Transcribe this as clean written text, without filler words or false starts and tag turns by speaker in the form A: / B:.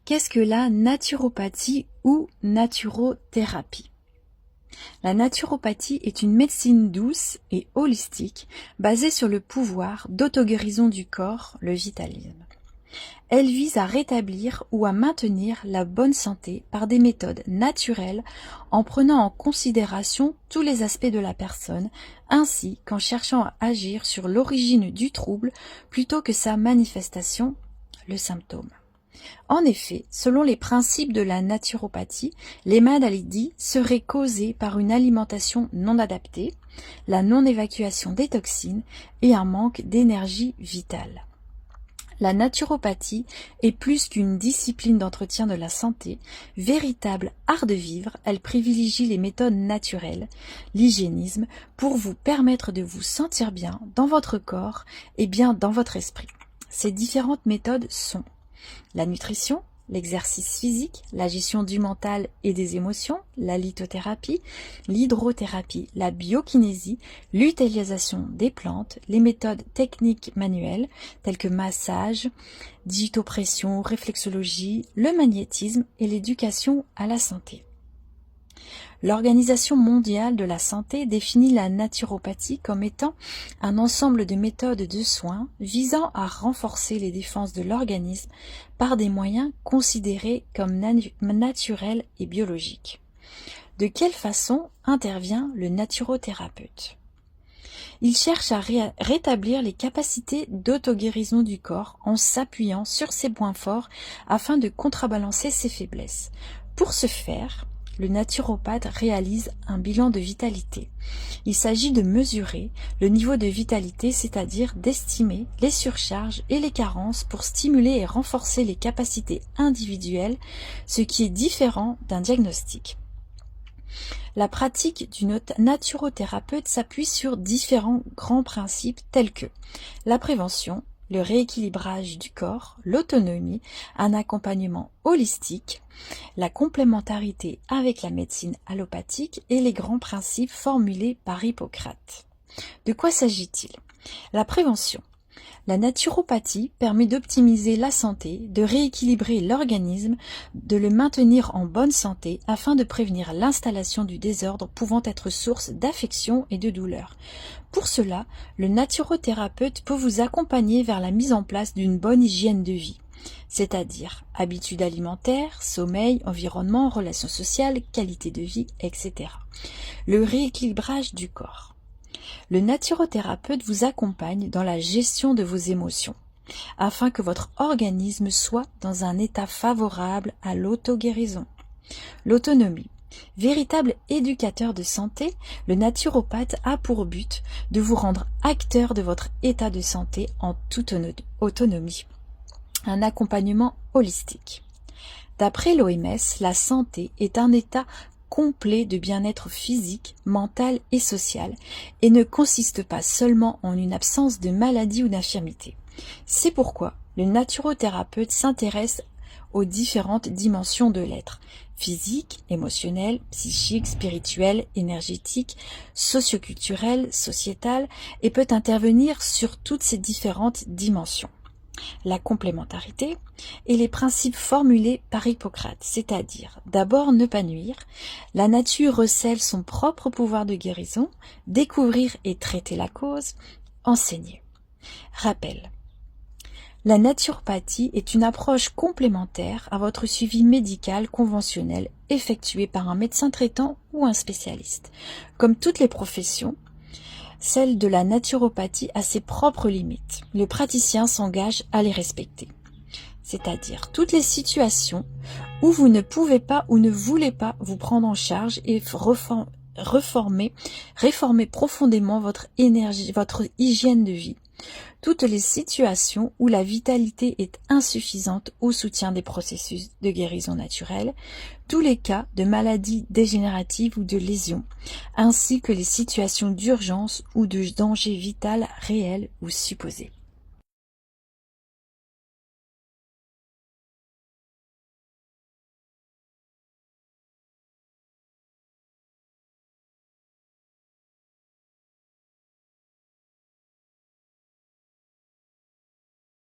A: Qu'est-ce que la naturopathie ou naturothérapie? La naturopathie est une médecine douce et holistique basée sur le pouvoir d'auto-guérison du corps, le vitalisme. Elle vise à rétablir ou à maintenir la bonne santé par des méthodes naturelles en prenant en considération tous les aspects de la personne ainsi qu'en cherchant à agir sur l'origine du trouble plutôt que sa manifestation, le symptôme. En effet, selon les principes de la naturopathie, les maladies seraient causées par une alimentation non adaptée, la non-évacuation des toxines et un manque d'énergie vitale. La naturopathie est plus qu'une discipline d'entretien de la santé, véritable art de vivre, elle privilégie les méthodes naturelles, l'hygiénisme, pour vous permettre de vous sentir bien dans votre corps et bien dans votre esprit. Ces différentes méthodes sont la nutrition, l'exercice physique, la gestion du mental et des émotions, la lithothérapie, l'hydrothérapie, la biokinésie, l'utilisation des plantes, les méthodes techniques manuelles telles que massage, digitopression, réflexologie, le magnétisme et l'éducation à la santé. L'Organisation mondiale de la santé définit la naturopathie comme étant un ensemble de méthodes de soins visant à renforcer les défenses de l'organisme par des moyens considérés comme naturels et biologiques. De quelle façon intervient le naturothérapeute? Il cherche à rétablir les capacités d'auto-guérison du corps en s'appuyant sur ses points forts afin de contrebalancer ses faiblesses. Pour ce faire, le naturopathe réalise un bilan de vitalité. Il s'agit de mesurer le niveau de vitalité, c'est-à-dire d'estimer les surcharges et les carences pour stimuler et renforcer les capacités individuelles, ce qui est différent d'un diagnostic. La pratique du naturothérapeute s'appuie sur différents grands principes tels que la prévention, le rééquilibrage du corps, l'autonomie, un accompagnement holistique, la complémentarité avec la médecine allopathique et les grands principes formulés par Hippocrate. De quoi s'agit-il? La prévention. La naturopathie permet d'optimiser la santé, de rééquilibrer l'organisme, de le maintenir en bonne santé afin de prévenir l'installation du désordre pouvant être source d'affection et de douleur. Pour cela, le naturothérapeute peut vous accompagner vers la mise en place d'une bonne hygiène de vie, c'est-à-dire habitudes alimentaires, sommeil, environnement, relations sociales, qualité de vie, etc. Le rééquilibrage du corps. Le naturothérapeute vous accompagne dans la gestion de vos émotions, afin que votre organisme soit dans un état favorable à l'auto-guérison. L'autonomie. Véritable éducateur de santé, le naturopathe a pour but de vous rendre acteur de votre état de santé en toute autonomie. Un accompagnement holistique. D'après l'OMS, la santé est un état complet de bien-être physique, mental et social et ne consiste pas seulement en une absence de maladie ou d'infirmité. C'est pourquoi le naturothérapeute s'intéresse aux différentes dimensions de l'être, physique, émotionnel, psychique, spirituel, énergétique, socioculturel, sociétal, et peut intervenir sur toutes ces différentes dimensions. La complémentarité et les principes formulés par Hippocrate, c'est-à-dire d'abord ne pas nuire, la nature recèle son propre pouvoir de guérison, découvrir et traiter la cause, enseigner. Rappel. La naturopathie est une approche complémentaire à votre suivi médical conventionnel effectué par un médecin traitant ou un spécialiste. Comme toutes les professions, celle de la naturopathie a ses propres limites. Le praticien s'engage à les respecter. C'est-à-dire toutes les situations où vous ne pouvez pas ou ne voulez pas vous prendre en charge et réformer profondément votre énergie, votre hygiène de vie. Toutes les situations où la vitalité est insuffisante au soutien des processus de guérison naturelle, tous les cas de maladies dégénératives ou de lésions, ainsi que les situations d'urgence ou de danger vital réel ou supposé.